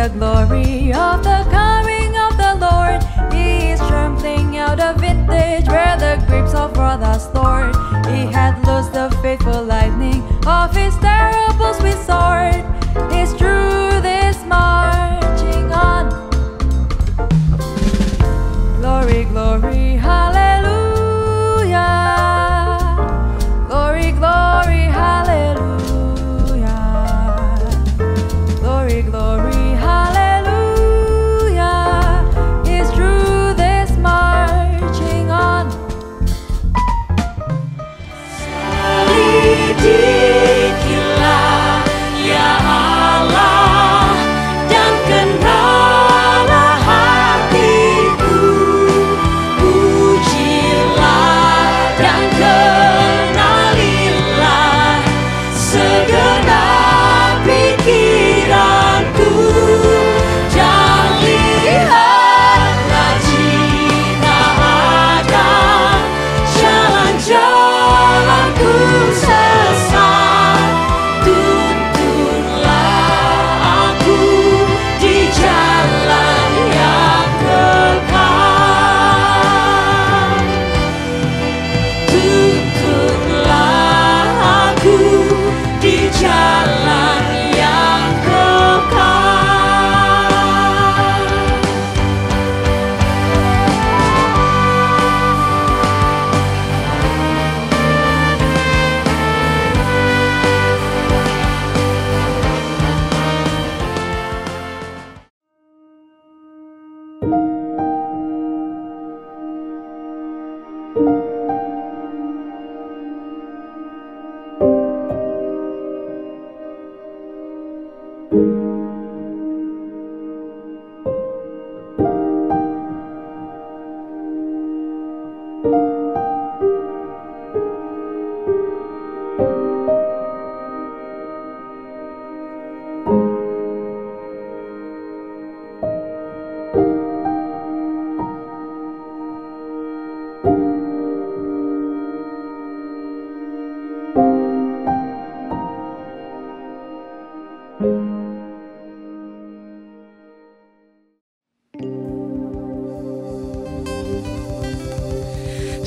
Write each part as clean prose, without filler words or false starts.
the glory of the coming of the Lord. He is trampling out the vintage where the grapes of wrath are stored. He had loosed the faithful lightning of his terrible sweet sword. His truth is marching on. Glory, glory, hallelujah. Glory, glory, hallelujah. Glory, glory, hallelujah. His truth is marching on. Selidikilah ya Allah dan kenallah hatiku. Pujilah dan kenalilah segenap pikiranku. Dan lihatlah jika ada jalan-jalanku sesat, tuntunlah aku di jalan yang kekal. Tuntunlah aku di jalan yang kekal.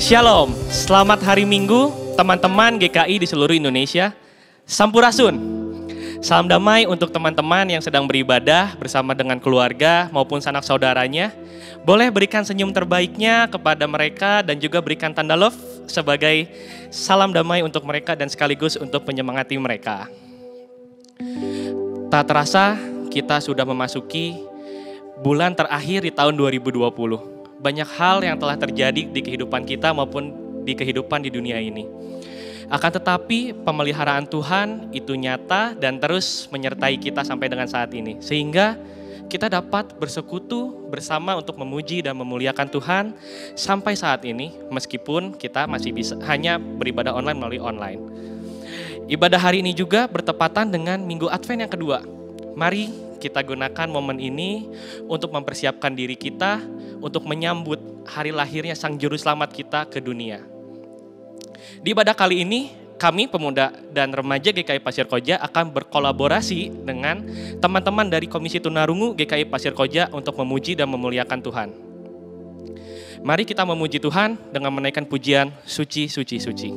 Shalom, selamat hari Minggu teman-teman GKI di seluruh Indonesia. Sampurasun. Salam damai untuk teman-teman yang sedang beribadah bersama dengan keluarga maupun sanak saudaranya. Boleh berikan senyum terbaiknya kepada mereka dan juga berikan tanda love sebagai salam damai untuk mereka dan sekaligus untuk menyemangati mereka. Tak terasa kita sudah memasuki bulan terakhir di tahun 2020. Banyak hal yang telah terjadi di kehidupan kita maupun di kehidupan di dunia ini. Akan tetapi pemeliharaan Tuhan itu nyata dan terus menyertai kita sampai dengan saat ini. Sehingga kita dapat bersekutu bersama untuk memuji dan memuliakan Tuhan sampai saat ini. Meskipun kita masih bisa hanya beribadah online melalui online. Ibadah hari ini juga bertepatan dengan Minggu Advent yang kedua. Mari kita gunakan momen ini untuk mempersiapkan diri kita untuk menyambut hari lahirnya Sang Juru Selamat kita ke dunia. Di ibadah kali ini, kami pemuda dan remaja GKI Pasir Koja akan berkolaborasi dengan teman-teman dari Komisi Tunarungu GKI Pasir Koja untuk memuji dan memuliakan Tuhan. Mari kita memuji Tuhan dengan menaikkan pujian Suci, Suci, Suci.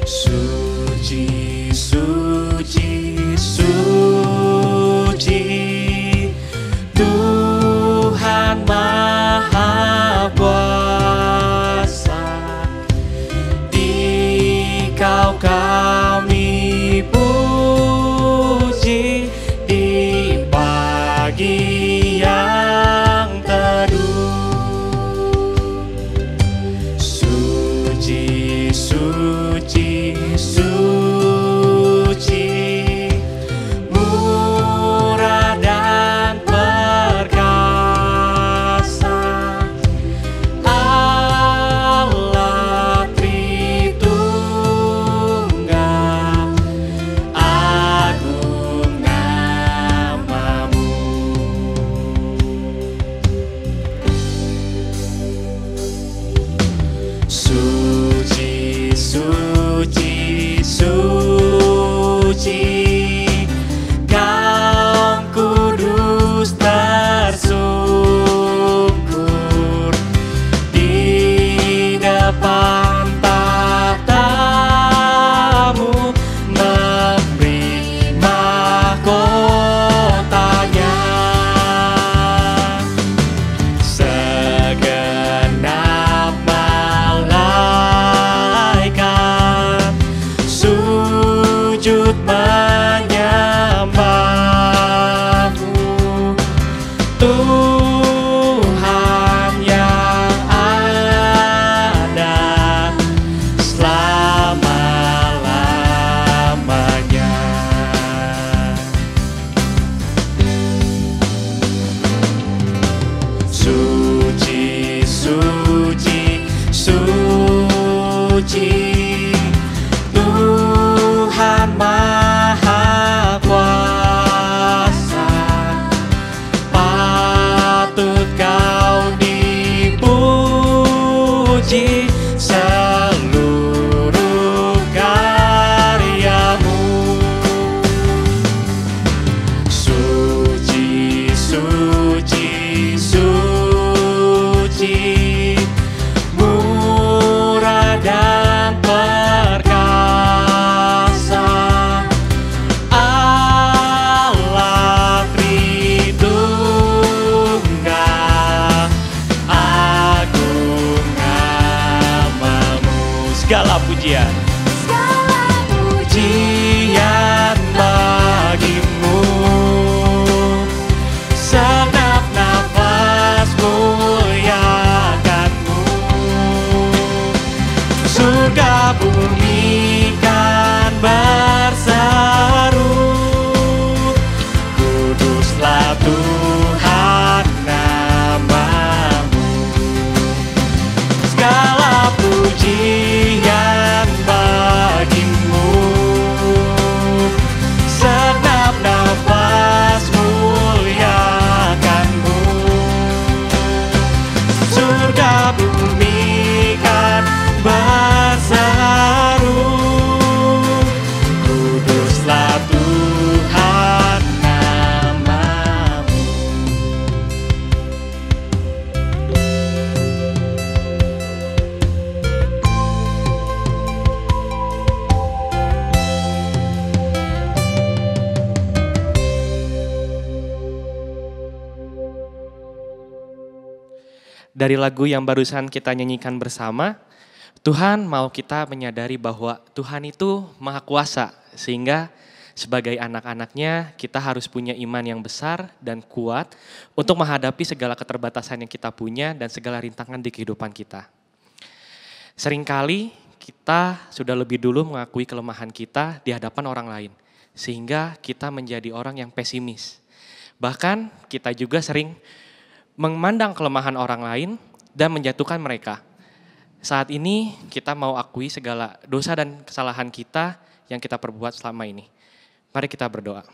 Suci, suci, suci. puji seluruh karyamu. Suci, suci, suci, murah dan perkasa, Allah Tritunggal, agung namamu. Segala pujian, pujian bagimu, segenap nafas muliakanmu. Surga bumi kan berseru, kuduslah Tuhan namamu. Segala pujian bagimu, segenap nafas muliakanmu. Surga bumi kan berseru, kuduslah Tuhan namamu. Dari lagu yang barusan kita nyanyikan bersama, Tuhan mau kita menyadari bahwa Tuhan itu Maha Kuasa, sehingga sebagai anak-anaknya kita harus punya iman yang besar dan kuat untuk menghadapi segala keterbatasan yang kita punya dan segala rintangan di kehidupan kita. Seringkali kita sudah lebih dulu mengakui kelemahan kita di hadapan orang lain, sehingga kita menjadi orang yang pesimis. Bahkan kita juga sering memandang kelemahan orang lain dan menjatuhkan mereka. Saat ini kita mau akui segala dosa dan kesalahan kita yang kita perbuat selama ini. Mari kita berdoa.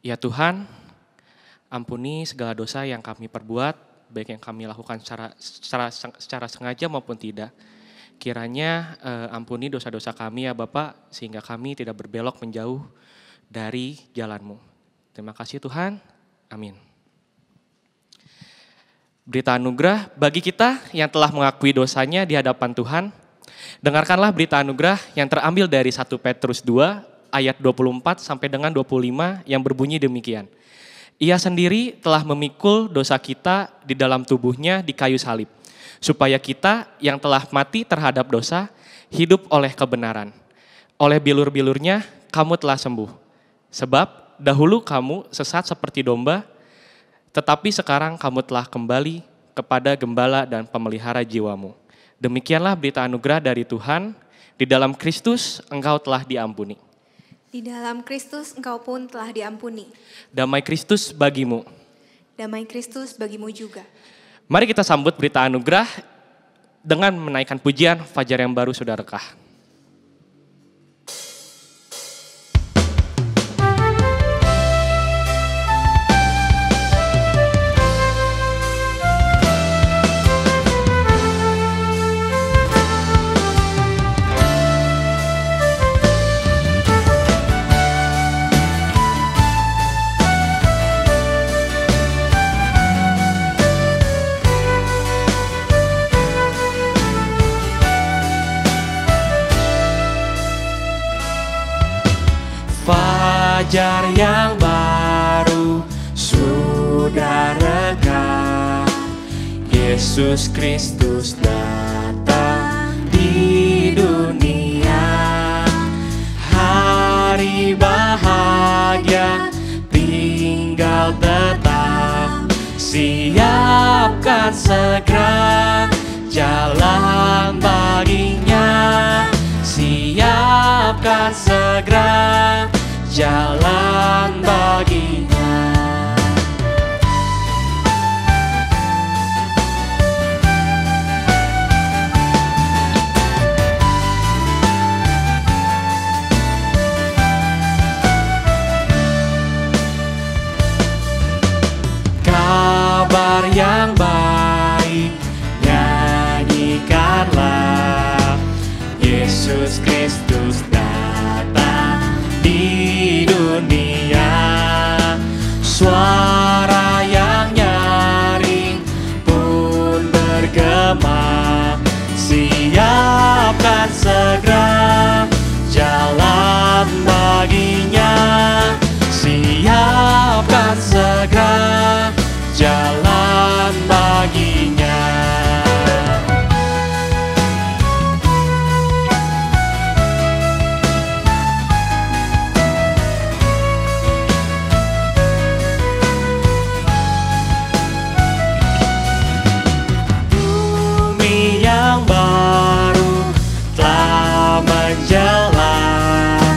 Ya Tuhan, ampuni segala dosa yang kami perbuat, baik yang kami lakukan secara sengaja maupun tidak. Kiranya ampuni dosa-dosa kami ya Bapak, sehingga kami tidak berbelok menjauh dari jalan-Mu. Terima kasih Tuhan. Amin. Berita anugerah bagi kita yang telah mengakui dosanya di hadapan Tuhan. Dengarkanlah berita anugerah yang terambil dari 1 Petrus 2 ayat 24 sampai dengan 25 yang berbunyi demikian. Ia sendiri telah memikul dosa kita di dalam tubuhnya di kayu salib, supaya kita yang telah mati terhadap dosa hidup oleh kebenaran. Oleh bilur-bilurnya kamu telah sembuh. Sebab dahulu kamu sesat seperti domba, tetapi sekarang kamu telah kembali kepada gembala dan pemelihara jiwamu. Demikianlah berita anugerah dari Tuhan. Di dalam Kristus engkau telah diampuni. Di dalam Kristus engkau pun telah diampuni. Damai Kristus bagimu. Damai Kristus bagimu juga. Mari kita sambut berita anugerah dengan menaikkan pujian Fajar yang Baru Sudah Rekah. Fajar yang baru sudah rekah, Yesus Kristus datang di dunia. Hari bahagia tinggal tetap, siapkan segera jalan baginya. Siapkan segera jalan baginya. Kabar yang baik lemah, siapkan segera jalan baginya. Siapkan segera jalan baginya. Bumi yang baru telah menjelang,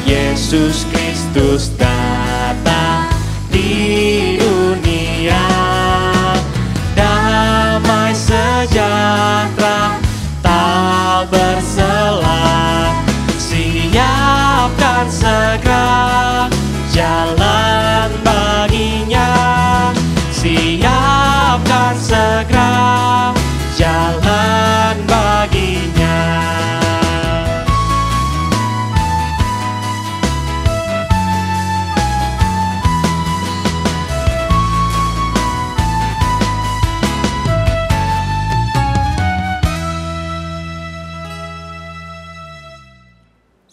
Yesus Kristus datang di dunia. Damai sejahtera tak bersela, siapkan segera jalan baginya. Siapkan segera jalan baginya.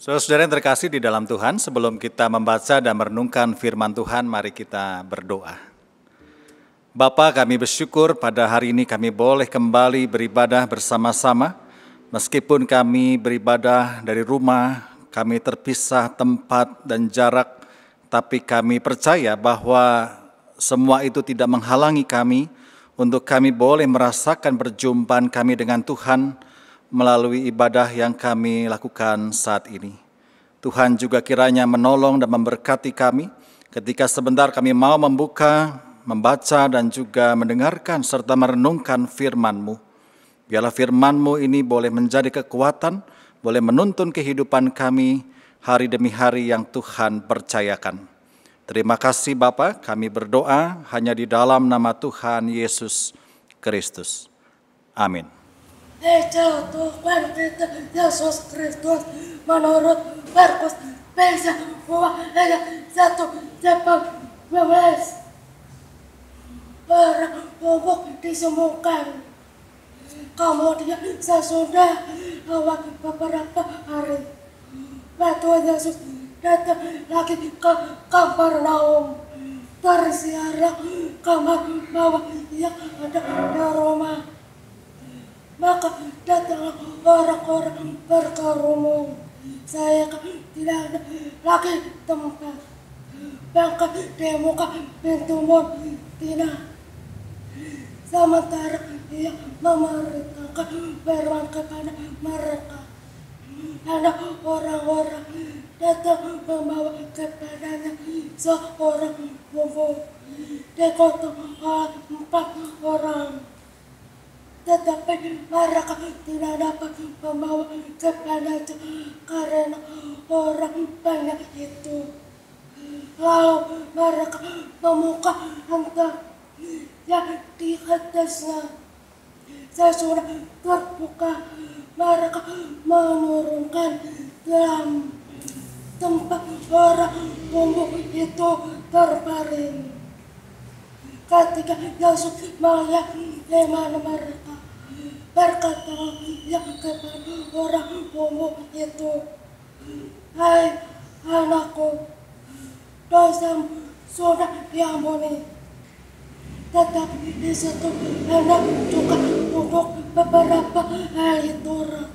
Saudara-saudara yang terkasih di dalam Tuhan, sebelum kita membaca dan merenungkan firman Tuhan, mari kita berdoa. Bapa, kami bersyukur pada hari ini kami boleh kembali beribadah bersama-sama. Meskipun kami beribadah dari rumah, kami terpisah tempat dan jarak, tapi kami percaya bahwa semua itu tidak menghalangi kami untuk kami boleh merasakan perjumpaan kami dengan Tuhan melalui ibadah yang kami lakukan saat ini. Tuhan juga kiranya menolong dan memberkati kami ketika sebentar kami mau membuka, membaca dan juga mendengarkan serta merenungkan firman-Mu. Biarlah firman-Mu ini boleh menjadi kekuatan, boleh menuntun kehidupan kami hari demi hari yang Tuhan percayakan. Terima kasih Bapa, kami berdoa hanya di dalam nama Tuhan Yesus Kristus. Amin. Tuhan kita Yesus Kristus menurut Markus pasal 2 ayat 1-12. Orang bubuk disembuhkan. Kemudian sesudah lewat beberapa hari, waktu Yesus datang lagi ke Kapernaum, tersiarlah kabar bahwa ia ada di rumah. Maka datanglah orang-orang berkerumun. Saya tidak ada lagi tempat, bahkan di muka pintu pun tidak. Sementara ia memerintahkan firman kepada mereka, ada orang-orang datang membawa kepadanya seorang bungkus digotong oleh 4 orang. Tetapi mereka tidak dapat membawa kepadanya karena orang banyak itu. Lalu mereka membuka lantai yang di atasnya. Sesudah terbuka, mereka menurunkan dalam tempat orang bungkus itu terbaring. Ketika Yesus melihat di mana mereka, berkata ia kepada orang bungkus itu, "Hai anakku, dosamu sudah diampuni." Tetapi di situ hendak juga untuk beberapa ahli Taurat.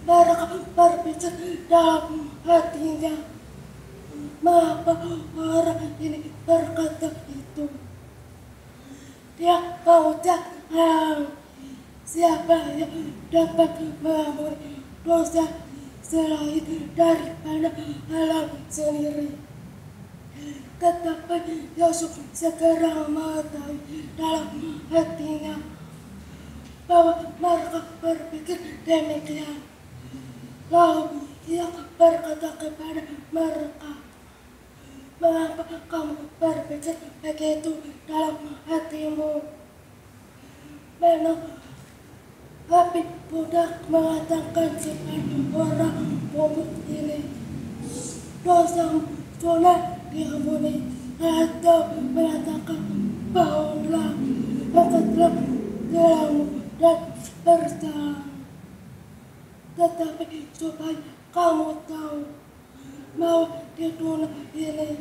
Mereka berpikir dalam hatinya, mengapa orang ini berkata itu? Dia mengucapkan, siapa yang dapat mengampuni dosa selain daripada Allah sendiri? Tetapi Yesus segera mengetahui dalam hatinya bahwa mereka berpikir demikian. Lalu ia berkata kepada mereka, "Mengapa kamu berpikir begitu dalam hatimu? Memang habis budak mengatakan kepada orang bungkus ini, dosamu sudah diampuni, atau mengatakan bahwa engkau telah dalammu dan berjalan. Tetapi supaya kamu tahu bahwa di dunia ini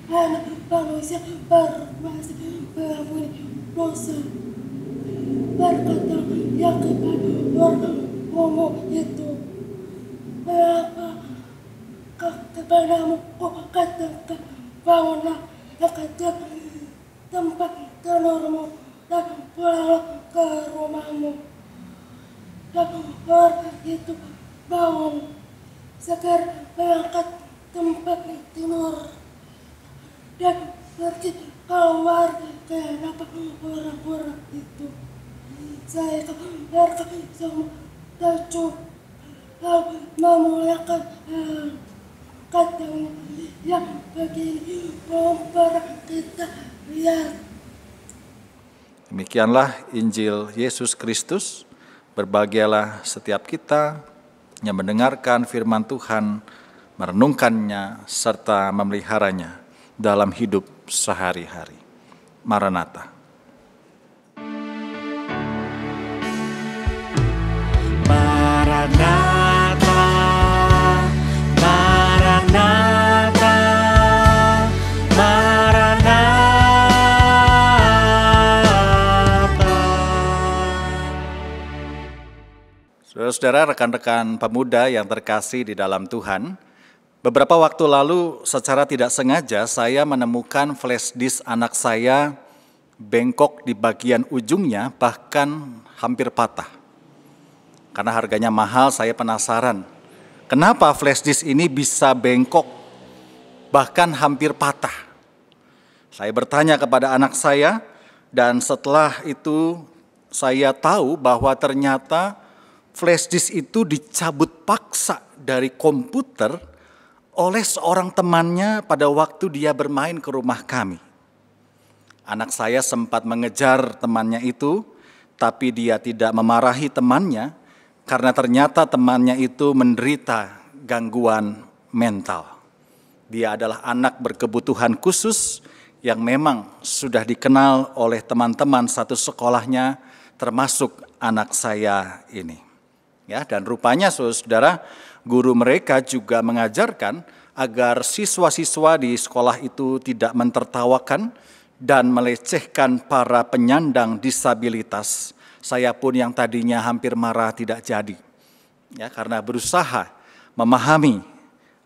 Anak manusia bermasih mengampuni dosa. Berkata yang kepada orang ngomong itu, mengapa kepadamu katakan bangunlah dekat tempat tidurmu dan pulanglah ke rumahmu. Dan orang itu bangun, segera mengangkat tempat tidur dan pergi keluar ke hadapan orang-orang itu. Saya mereka semua takjub lalu memuliakan katanya yang begini belum pernah kita lihat. Demikianlah Injil Yesus Kristus. Berbahagialah setiap kita yang mendengarkan firman Tuhan, merenungkannya, serta memeliharanya dalam hidup sehari-hari. Maranatha. Maranatha, Maranatha, Maranatha. Saudara-saudara, rekan-rekan pemuda yang terkasih di dalam Tuhan, beberapa waktu lalu secara tidak sengaja saya menemukan flash disk anak saya bengkok di bagian ujungnya, bahkan hampir patah. Karena harganya mahal, saya penasaran, kenapa flash disk ini bisa bengkok, bahkan hampir patah. Saya bertanya kepada anak saya, dan setelah itu saya tahu bahwa ternyata flash disk itu dicabut paksa dari komputer oleh seorang temannya pada waktu dia bermain ke rumah kami. Anak saya sempat mengejar temannya itu, tapi dia tidak memarahi temannya, karena ternyata temannya itu menderita gangguan mental. Dia adalah anak berkebutuhan khusus yang memang sudah dikenal oleh teman-teman satu sekolahnya, termasuk anak saya ini. Ya, dan rupanya saudara, guru mereka juga mengajarkan agar siswa-siswa di sekolah itu tidak mentertawakan dan melecehkan para penyandang disabilitas. Saya pun yang tadinya hampir marah tidak jadi, ya, karena berusaha memahami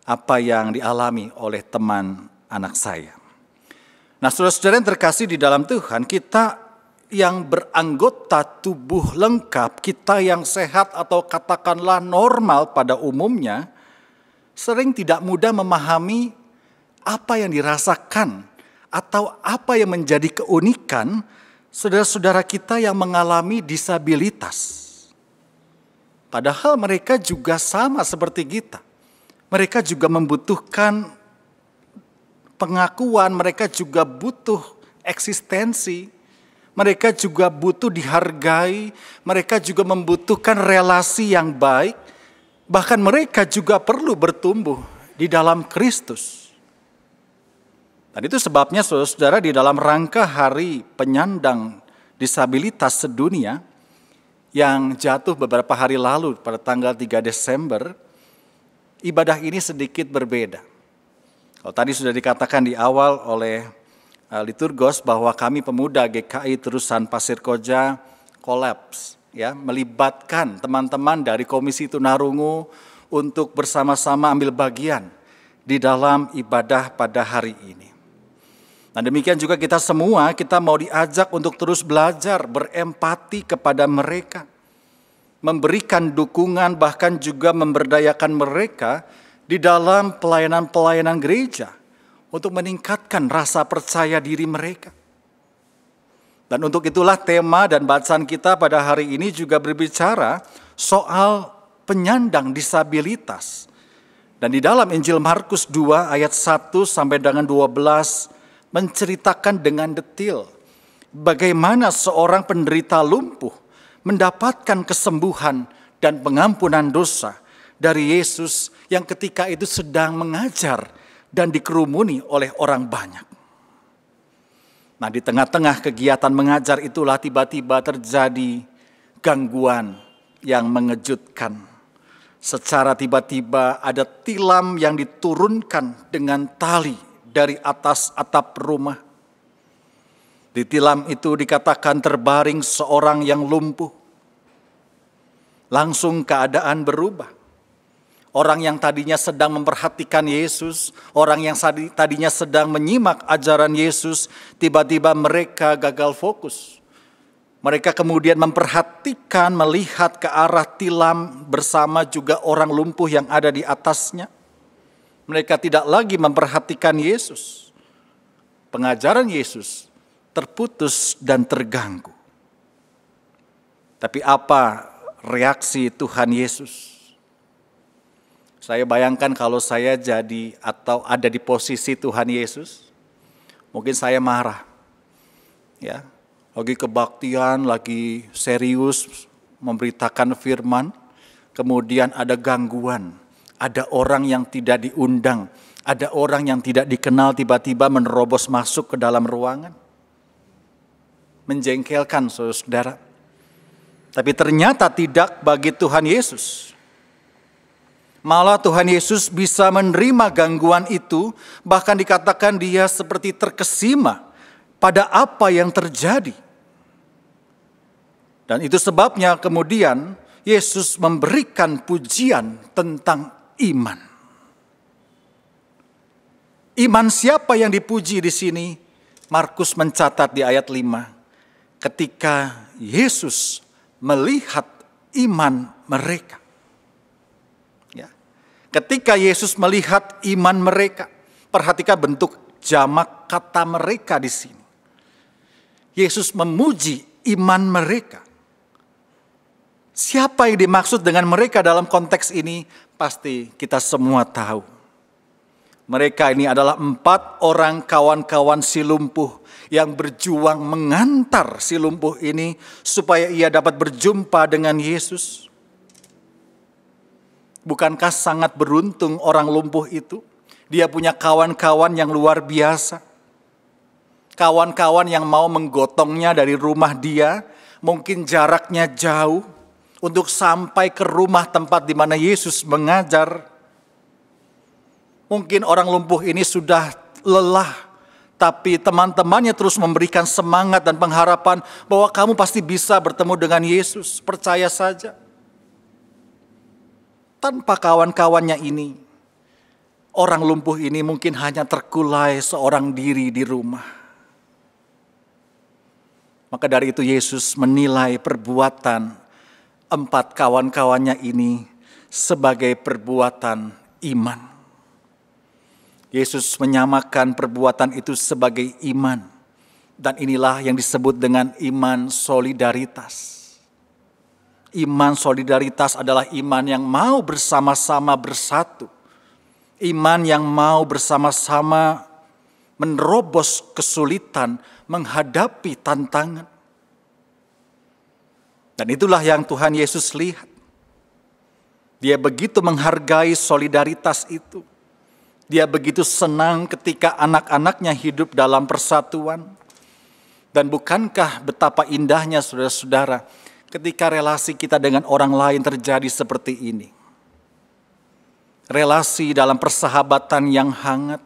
apa yang dialami oleh teman anak saya. Nah, saudara-saudara yang terkasih di dalam Tuhan, kita yang beranggota tubuh lengkap, kita yang sehat atau katakanlah normal pada umumnya, sering tidak mudah memahami apa yang dirasakan atau apa yang menjadi keunikan saudara-saudara kita yang mengalami disabilitas. Padahal mereka juga sama seperti kita. Mereka juga membutuhkan pengakuan, mereka juga butuh eksistensi, mereka juga butuh dihargai, mereka juga membutuhkan relasi yang baik, bahkan mereka juga perlu bertumbuh di dalam Kristus. Dan itu sebabnya saudara-saudara, di dalam rangka Hari Penyandang Disabilitas Sedunia yang jatuh beberapa hari lalu pada tanggal 3 Desember, ibadah ini sedikit berbeda. Kalau tadi sudah dikatakan di awal oleh liturgos bahwa kami pemuda GKI Terusan Pasir Koja kolaps, ya, melibatkan teman-teman dari Komisi Tunarungu untuk bersama-sama ambil bagian di dalam ibadah pada hari ini. Nah, demikian juga kita semua, kita mau diajak untuk terus belajar berempati kepada mereka, memberikan dukungan, bahkan juga memberdayakan mereka di dalam pelayanan-pelayanan gereja untuk meningkatkan rasa percaya diri mereka. Dan untuk itulah tema dan bacaan kita pada hari ini juga berbicara soal penyandang disabilitas. Dan di dalam Injil Markus 2 ayat 1 sampai dengan 12 menceritakan dengan detail bagaimana seorang penderita lumpuh mendapatkan kesembuhan dan pengampunan dosa dari Yesus yang ketika itu sedang mengajar dan dikerumuni oleh orang banyak. Nah, di tengah-tengah kegiatan mengajar itulah tiba-tiba terjadi gangguan yang mengejutkan. Secara tiba-tiba ada tilam yang diturunkan dengan tali dari atas atap rumah. Di tilam itu dikatakan terbaring seorang yang lumpuh. Langsung keadaan berubah. Orang yang tadinya sedang memperhatikan Yesus, orang yang tadinya sedang menyimak ajaran Yesus, tiba-tiba mereka gagal fokus. Mereka kemudian memperhatikan, melihat ke arah tilam bersama juga orang lumpuh yang ada di atasnya. Mereka tidak lagi memperhatikan Yesus. Pengajaran Yesus terputus dan terganggu. Tapi apa reaksi Tuhan Yesus? Saya bayangkan kalau saya jadi atau ada di posisi Tuhan Yesus, mungkin saya marah. Ya, lagi kebaktian, lagi serius memberitakan firman, kemudian ada gangguan, ada orang yang tidak diundang, ada orang yang tidak dikenal tiba-tiba menerobos masuk ke dalam ruangan. Menjengkelkan saudara. Tapi ternyata tidak bagi Tuhan Yesus. Malah Tuhan Yesus bisa menerima gangguan itu, bahkan dikatakan dia seperti terkesima pada apa yang terjadi. Dan itu sebabnya kemudian Yesus memberikan pujian tentang iman. Iman siapa yang dipuji di sini? Markus mencatat di ayat 5. Ketika Yesus melihat iman mereka. Ketika Yesus melihat iman mereka, perhatikan bentuk jamak kata mereka di sini. Yesus memuji iman mereka. Siapa yang dimaksud dengan mereka dalam konteks ini? Pasti kita semua tahu. Mereka ini adalah 4 orang kawan-kawan si lumpuh yang berjuang mengantar si lumpuh ini supaya ia dapat berjumpa dengan Yesus. Bukankah sangat beruntung orang lumpuh itu? Dia punya kawan-kawan yang luar biasa. Kawan-kawan yang mau menggotongnya dari rumah dia, mungkin jaraknya jauh, untuk sampai ke rumah tempat di mana Yesus mengajar. Mungkin orang lumpuh ini sudah lelah, tapi teman-temannya terus memberikan semangat dan pengharapan bahwa kamu pasti bisa bertemu dengan Yesus, percaya saja. Tanpa kawan-kawannya ini, orang lumpuh ini mungkin hanya terkulai seorang diri di rumah. Maka dari itu Yesus menilai perbuatan 4 kawan-kawannya ini sebagai perbuatan iman. Yesus menyamakan perbuatan itu sebagai iman. Dan inilah yang disebut dengan iman solidaritas. Iman solidaritas adalah iman yang mau bersama-sama bersatu. Iman yang mau bersama-sama menerobos kesulitan, menghadapi tantangan. Dan itulah yang Tuhan Yesus lihat. Dia begitu menghargai solidaritas itu. Dia begitu senang ketika anak-anaknya hidup dalam persatuan. Dan bukankah betapa indahnya saudara-saudara, ketika relasi kita dengan orang lain terjadi seperti ini. Relasi dalam persahabatan yang hangat.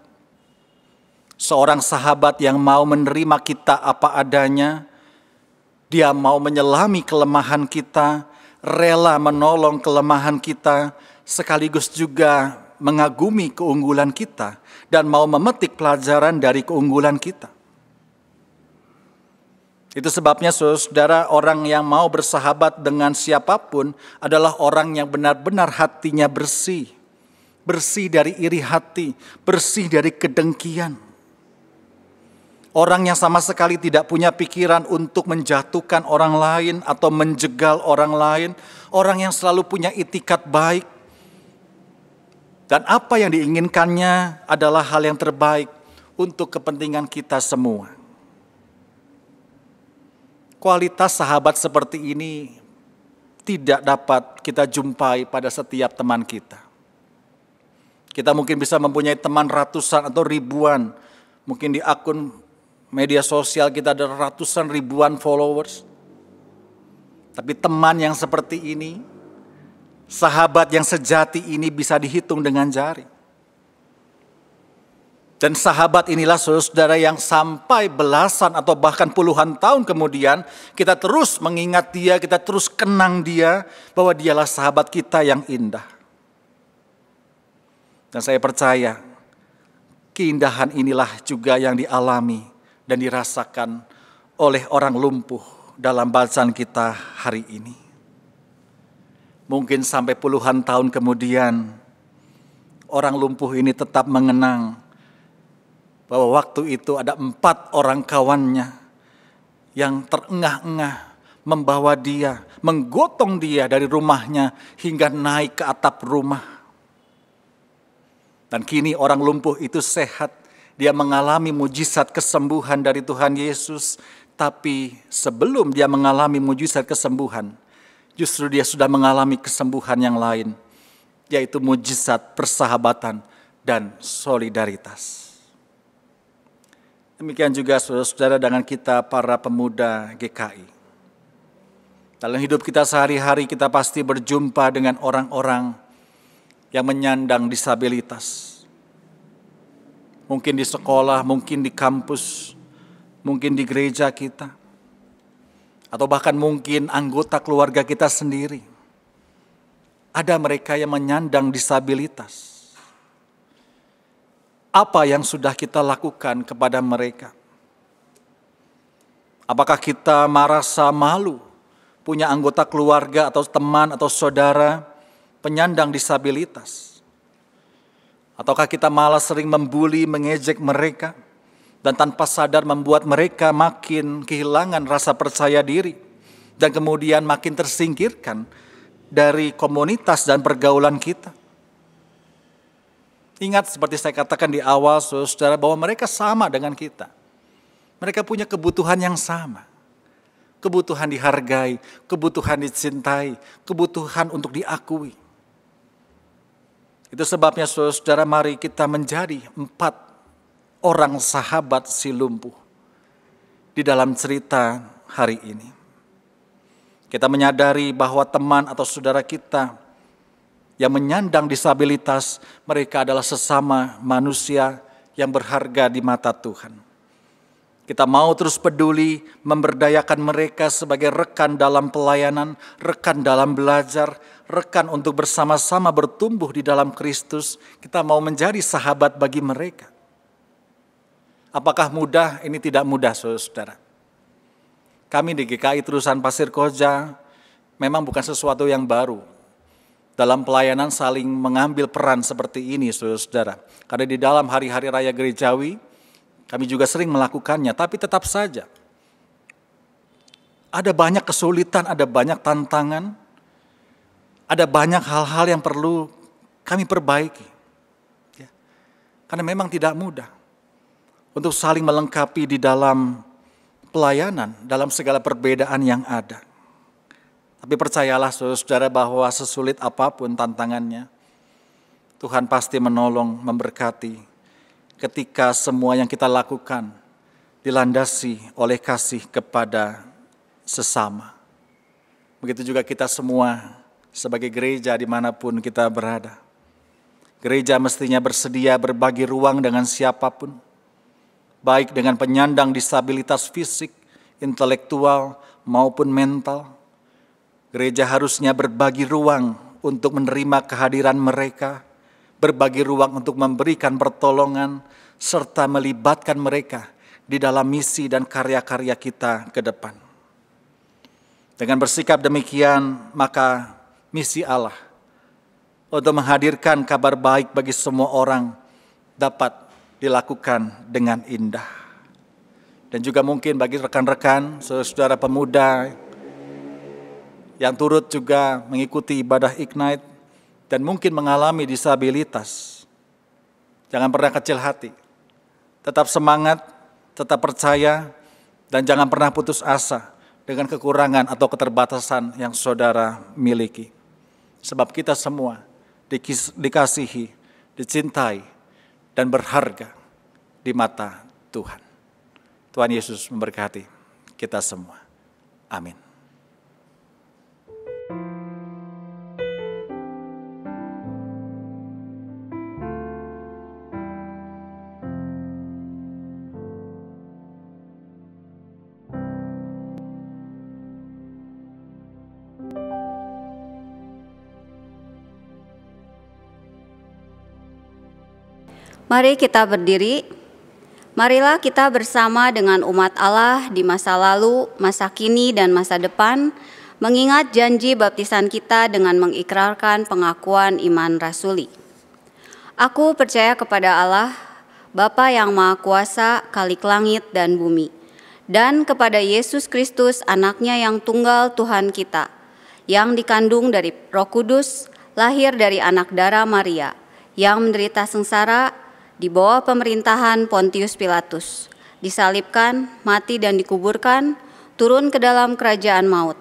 Seorang sahabat yang mau menerima kita apa adanya. Dia mau menyelami kelemahan kita, rela menolong kelemahan kita, sekaligus juga mengagumi keunggulan kita dan mau memetik pelajaran dari keunggulan kita. Itu sebabnya saudara, orang yang mau bersahabat dengan siapapun adalah orang yang benar-benar hatinya bersih. Bersih dari iri hati, bersih dari kedengkian. Orang yang sama sekali tidak punya pikiran untuk menjatuhkan orang lain atau menjegal orang lain. Orang yang selalu punya itikat baik. Dan apa yang diinginkannya adalah hal yang terbaik untuk kepentingan kita semua. Kualitas sahabat seperti ini tidak dapat kita jumpai pada setiap teman kita. Kita mungkin bisa mempunyai teman ratusan atau ribuan, mungkin di akun media sosial kita ada ratusan ribuan followers. Tapi teman yang seperti ini, sahabat yang sejati ini bisa dihitung dengan jari. Dan sahabat inilah saudara yang sampai belasan atau bahkan puluhan tahun kemudian kita terus mengingat dia, kita terus kenang dia bahwa dialah sahabat kita yang indah. Dan saya percaya keindahan inilah juga yang dialami dan dirasakan oleh orang lumpuh dalam bacaan kita hari ini. Mungkin sampai puluhan tahun kemudian orang lumpuh ini tetap mengenang bahwa waktu itu ada 4 orang kawannya yang terengah-engah membawa dia, menggotong dia dari rumahnya hingga naik ke atap rumah. Dan kini orang lumpuh itu sehat, dia mengalami mujizat kesembuhan dari Tuhan Yesus. Tapi sebelum dia mengalami mujizat kesembuhan, justru dia sudah mengalami kesembuhan yang lain, yaitu mujizat persahabatan dan solidaritas. Demikian juga saudara-saudara dengan kita para pemuda GKI. Dalam hidup kita sehari-hari kita pasti berjumpa dengan orang-orang yang menyandang disabilitas. Mungkin di sekolah, mungkin di kampus, mungkin di gereja kita. Atau bahkan mungkin anggota keluarga kita sendiri. Ada mereka yang menyandang disabilitas. Apa yang sudah kita lakukan kepada mereka? Apakah kita merasa malu punya anggota keluarga atau teman atau saudara penyandang disabilitas? Ataukah kita malah sering membuli, mengejek mereka dan tanpa sadar membuat mereka makin kehilangan rasa percaya diri dan kemudian makin tersingkirkan dari komunitas dan pergaulan kita? Ingat seperti saya katakan di awal saudara bahwa mereka sama dengan kita. Mereka punya kebutuhan yang sama. Kebutuhan dihargai, kebutuhan dicintai, kebutuhan untuk diakui. Itu sebabnya saudara mari kita menjadi 4 orang sahabat si lumpuh di dalam cerita hari ini. Kita menyadari bahwa teman atau saudara kita yang menyandang disabilitas, mereka adalah sesama manusia yang berharga di mata Tuhan. Kita mau terus peduli memberdayakan mereka sebagai rekan dalam pelayanan, rekan dalam belajar, rekan untuk bersama-sama bertumbuh di dalam Kristus. Kita mau menjadi sahabat bagi mereka. Apakah mudah? Ini tidak mudah, saudara. Kami di GKI Terusan Pasir Koja memang bukan sesuatu yang baru. Dalam pelayanan saling mengambil peran seperti ini, saudara. Karena di dalam hari-hari raya gerejawi, kami juga sering melakukannya. Tapi tetap saja, ada banyak kesulitan, ada banyak tantangan, ada banyak hal-hal yang perlu kami perbaiki. Ya. Karena memang tidak mudah untuk saling melengkapi di dalam pelayanan, dalam segala perbedaan yang ada. Tapi percayalah saudara bahwa sesulit apapun tantangannya, Tuhan pasti menolong, memberkati ketika semua yang kita lakukan dilandasi oleh kasih kepada sesama. Begitu juga kita semua sebagai gereja dimanapun kita berada. Gereja mestinya bersedia berbagi ruang dengan siapapun, baik dengan penyandang disabilitas fisik, intelektual maupun mental. Gereja harusnya berbagi ruang untuk menerima kehadiran mereka, berbagi ruang untuk memberikan pertolongan, serta melibatkan mereka di dalam misi dan karya-karya kita ke depan. Dengan bersikap demikian, maka misi Allah untuk menghadirkan kabar baik bagi semua orang dapat dilakukan dengan indah. Dan juga mungkin bagi rekan-rekan, saudara pemuda yang turut juga mengikuti ibadah Ignite dan mungkin mengalami disabilitas. Jangan pernah kecil hati. Tetap semangat, tetap percaya, dan jangan pernah putus asa dengan kekurangan atau keterbatasan yang saudara miliki. Sebab kita semua dikasihi, dicintai, dan berharga di mata Tuhan. Tuhan Yesus memberkati kita semua. Amin. Mari kita berdiri. Marilah kita bersama dengan umat Allah di masa lalu, masa kini, dan masa depan, mengingat janji baptisan kita dengan mengikrarkan pengakuan iman rasuli. Aku percaya kepada Allah, Bapa yang Maha Kuasa, Khalik langit dan bumi, dan kepada Yesus Kristus, anaknya yang tunggal Tuhan kita, yang dikandung dari Roh Kudus, lahir dari anak darah Maria, yang menderita sengsara di bawah pemerintahan Pontius Pilatus, disalibkan, mati dan dikuburkan, turun ke dalam kerajaan maut.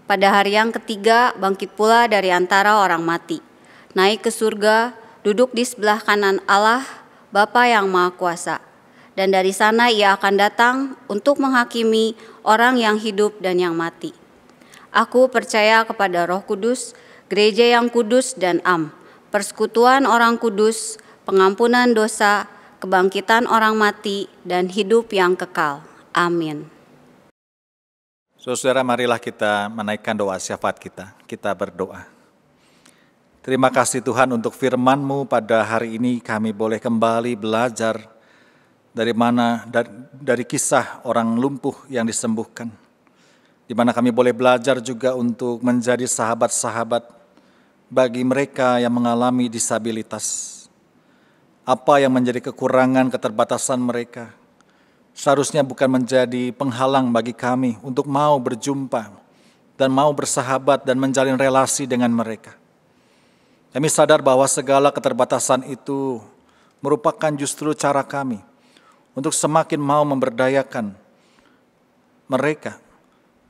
Pada hari yang ketiga bangkit pula dari antara orang mati, naik ke surga, duduk di sebelah kanan Allah, Bapa yang Maha Kuasa. Dan dari sana ia akan datang untuk menghakimi orang yang hidup dan yang mati. Aku percaya kepada Roh Kudus, gereja yang kudus dan am, persekutuan orang kudus, pengampunan dosa, kebangkitan orang mati, dan hidup yang kekal. Amin. Saudara, marilah kita menaikkan doa syafaat kita. Kita berdoa. Terima kasih Tuhan untuk firman-Mu pada hari ini kami boleh kembali belajar dari kisah orang lumpuh yang disembuhkan. Di mana kami boleh belajar juga untuk menjadi sahabat-sahabat bagi mereka yang mengalami disabilitas. Apa yang menjadi kekurangan, keterbatasan mereka seharusnya bukan menjadi penghalang bagi kami untuk mau berjumpa dan mau bersahabat dan menjalin relasi dengan mereka. Kami sadar bahwa segala keterbatasan itu merupakan justru cara kami untuk semakin mau memberdayakan mereka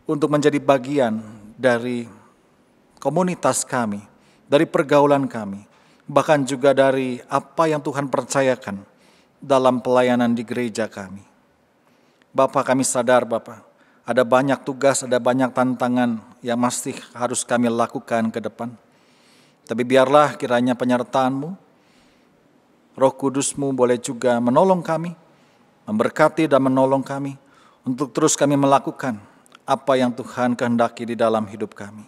untuk menjadi bagian dari komunitas kami, dari pergaulan kami, bahkan juga dari apa yang Tuhan percayakan dalam pelayanan di gereja kami. Bapa, kami sadar Bapa, ada banyak tugas, ada banyak tantangan yang masih harus kami lakukan ke depan. Tapi biarlah kiranya penyertaan-Mu, Roh Kudus-Mu boleh juga menolong kami, memberkati dan menolong kami untuk terus kami melakukan apa yang Tuhan kehendaki di dalam hidup kami.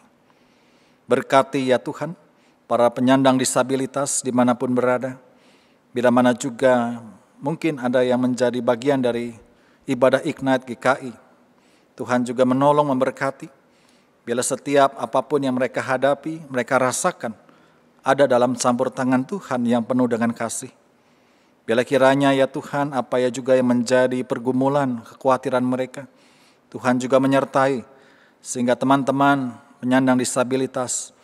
Berkati ya Tuhan, para penyandang disabilitas dimanapun berada, bila mana juga mungkin ada yang menjadi bagian dari ibadah Ignite GKI. Tuhan juga menolong memberkati, bila setiap apapun yang mereka hadapi, mereka rasakan ada dalam campur tangan Tuhan yang penuh dengan kasih. Bila kiranya ya Tuhan, apa ya juga yang menjadi pergumulan, kekhawatiran mereka, Tuhan juga menyertai, sehingga teman-teman penyandang disabilitas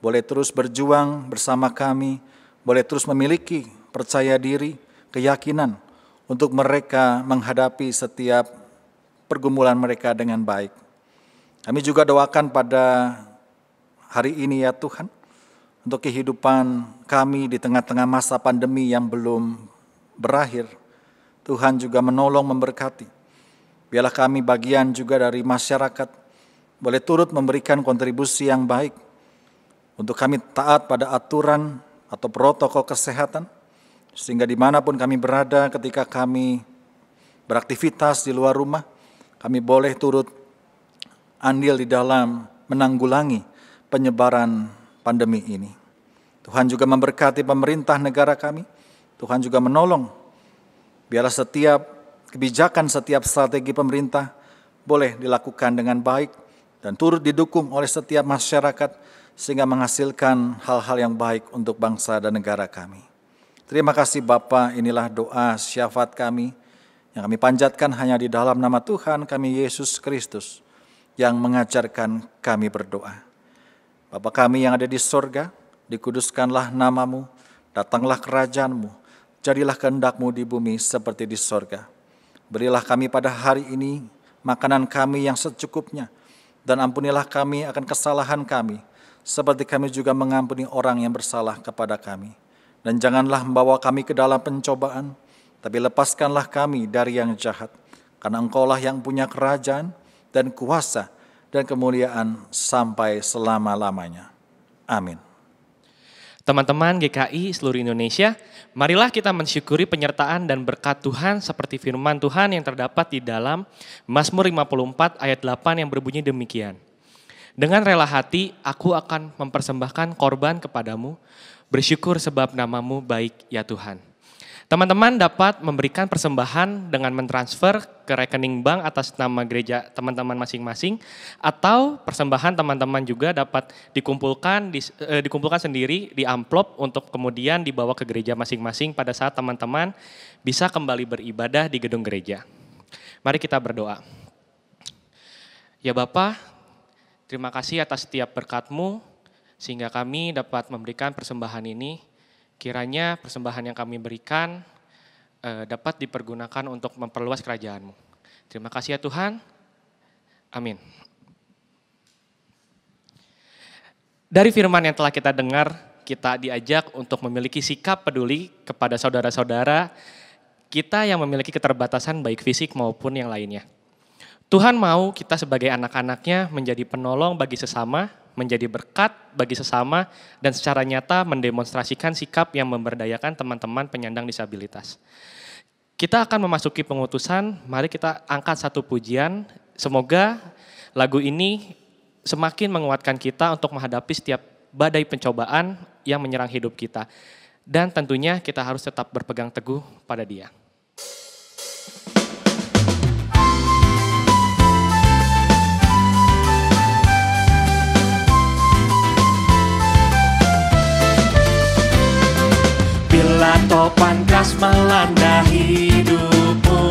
boleh terus berjuang bersama kami, boleh terus memiliki percaya diri, keyakinan untuk mereka menghadapi setiap pergumulan mereka dengan baik. Kami juga doakan pada hari ini ya Tuhan, untuk kehidupan kami di tengah-tengah masa pandemi yang belum berakhir. Tuhan juga menolong memberkati. Biarlah kami bagian juga dari masyarakat, boleh turut memberikan kontribusi yang baik, untuk kami taat pada aturan atau protokol kesehatan, sehingga dimanapun kami berada ketika kami beraktivitas di luar rumah, kami boleh turut andil di dalam menanggulangi penyebaran pandemi ini. Tuhan juga memberkati pemerintah negara kami, Tuhan juga menolong, biarlah setiap kebijakan, setiap strategi pemerintah boleh dilakukan dengan baik dan turut didukung oleh setiap masyarakat, sehingga menghasilkan hal-hal yang baik untuk bangsa dan negara kami. Terima kasih Bapa, inilah doa syafaat kami yang kami panjatkan hanya di dalam nama Tuhan kami Yesus Kristus yang mengajarkan kami berdoa. Bapa kami yang ada di sorga, dikuduskanlah nama-Mu, datanglah kerajaan-Mu, jadilah kehendak-Mu di bumi seperti di sorga. Berilah kami pada hari ini makanan kami yang secukupnya, dan ampunilah kami akan kesalahan kami, seperti kami juga mengampuni orang yang bersalah kepada kami. Dan janganlah membawa kami ke dalam pencobaan, tapi lepaskanlah kami dari yang jahat. karena Engkaulah yang punya kerajaan dan kuasa dan kemuliaan sampai selama-lamanya. Amin. Teman-teman GKI seluruh Indonesia, marilah kita mensyukuri penyertaan dan berkat Tuhan seperti firman Tuhan yang terdapat di dalam Mazmur 54 ayat 8 yang berbunyi demikian. Dengan rela hati aku akan mempersembahkan korban kepadamu, bersyukur sebab namamu baik ya Tuhan. Teman-teman dapat memberikan persembahan dengan mentransfer ke rekening bank atas nama gereja teman-teman masing-masing, atau persembahan teman-teman juga dapat dikumpulkan sendiri di amplop untuk kemudian dibawa ke gereja masing-masing pada saat teman-teman bisa kembali beribadah di gedung gereja. Mari kita berdoa. Ya Bapa, terima kasih atas setiap berkat-Mu sehingga kami dapat memberikan persembahan ini. Kiranya persembahan yang kami berikan dapat dipergunakan untuk memperluas kerajaan-Mu. Terima kasih ya Tuhan. Amin. Dari firman yang telah kita dengar, kita diajak untuk memiliki sikap peduli kepada saudara-saudara kita yang memiliki keterbatasan baik fisik maupun yang lainnya. Tuhan mau kita sebagai anak-anaknya menjadi penolong bagi sesama, menjadi berkat bagi sesama, dan secara nyata mendemonstrasikan sikap yang memberdayakan teman-teman penyandang disabilitas. Kita akan memasuki pengutusan, mari kita angkat satu pujian. Semoga lagu ini semakin menguatkan kita untuk menghadapi setiap badai pencobaan yang menyerang hidup kita. Dan tentunya kita harus tetap berpegang teguh pada Dia. Bila topan keras melanda hidupmu,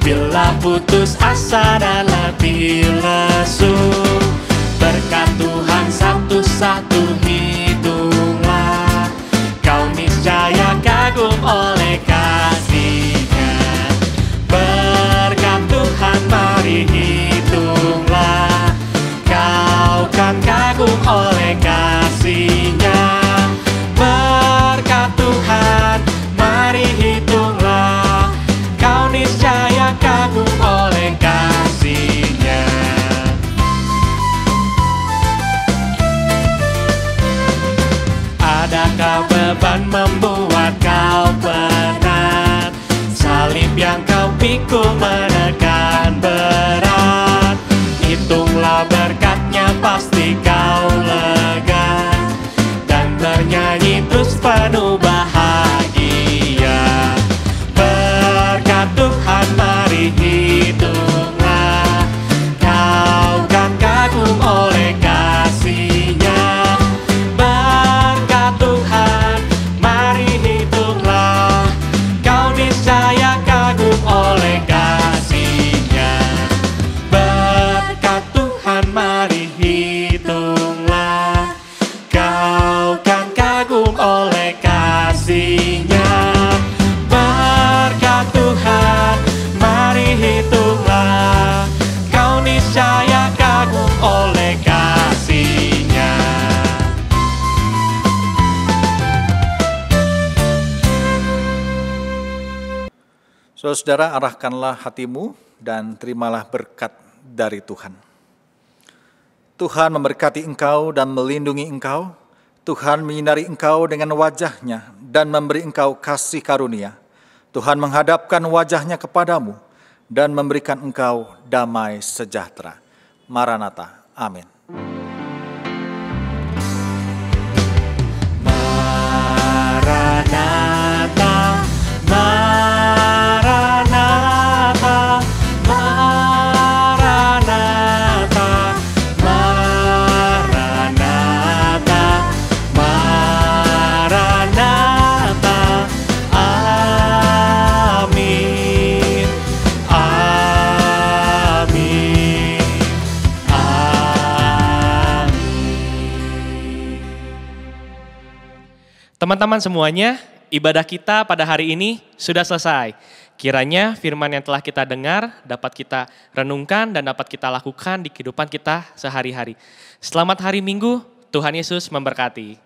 bila putus asa dan letih lesu, berkat Tuhan satu-satu hitunglah, kau niscaya kagum oleh kasih-Nya. Berkat Tuhan mari hitunglah, kau kan kagum oleh kasih-Nya. Berkat Tuhan, mari hitunglah, kau niscaya kagum oleh kasih-Nya. Adakah beban membuat kau penat? Salib yang kau pikul menekan berat. Hitunglah berkat-Nya pasti kau lega, bernyanyi terus penuh bahagia. Berkat Tuhan mari hitunglah, kau kan kagum oleh kasih-Nya. Berkat Tuhan mari hitunglah, kau niscaya kagum oleh kasih-Nya. Berkat Tuhan mari hitunglah, kau kan kagum oleh kasih-Nya. Berkat Tuhan, mari hitunglah, kau niscaya kagum oleh kasih-Nya. Saudara-saudara, arahkanlah hatimu dan terimalah berkat dari Tuhan. Tuhan memberkati engkau dan melindungi engkau. Tuhan menyinari engkau dengan wajah-Nya dan memberi engkau kasih karunia. Tuhan menghadapkan wajah-Nya kepadamu dan memberikan engkau damai sejahtera. Maranatha. Amin. Maranatha, Maranatha, Maranatha, Maranatha, Maranatha. Amin, amin, amin. Teman-teman semuanya, ibadah kita pada hari ini sudah selesai. Kiranya firman yang telah kita dengar dapat kita renungkan dan dapat kita lakukan di kehidupan kita sehari-hari. Selamat hari Minggu, Tuhan Yesus memberkati.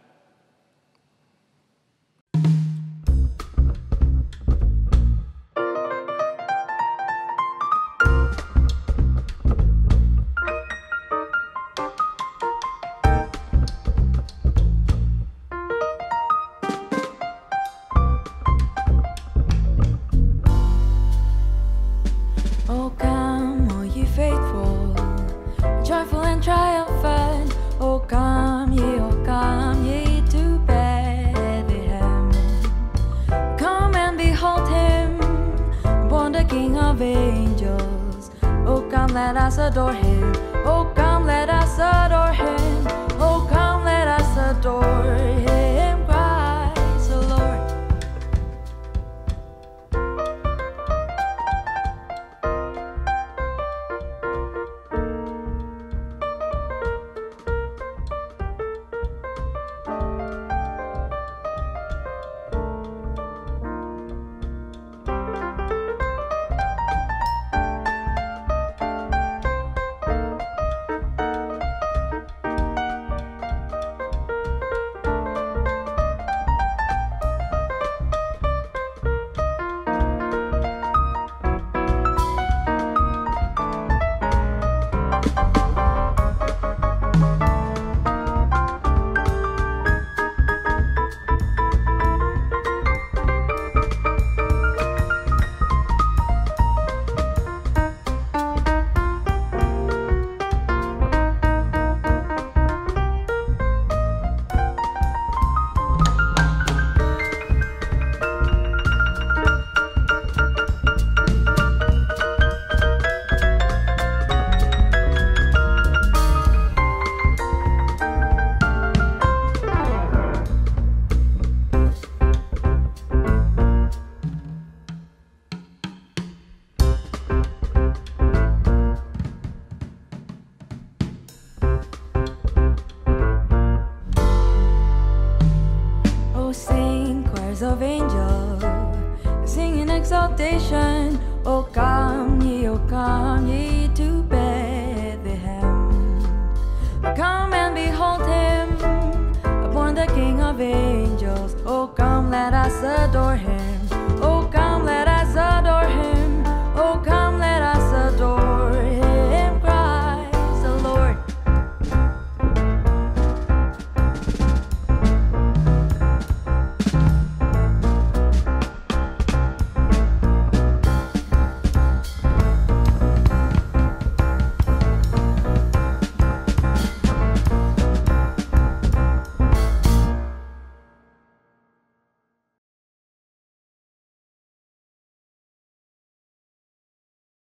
let us adore him. Oh, come, let us adore him. Oh, come, let us adore him, Christ the Lord. Of angels sing in exaltation. Oh come ye to Bethlehem. Come and behold him, born the King of angels. Oh come, let us adore him.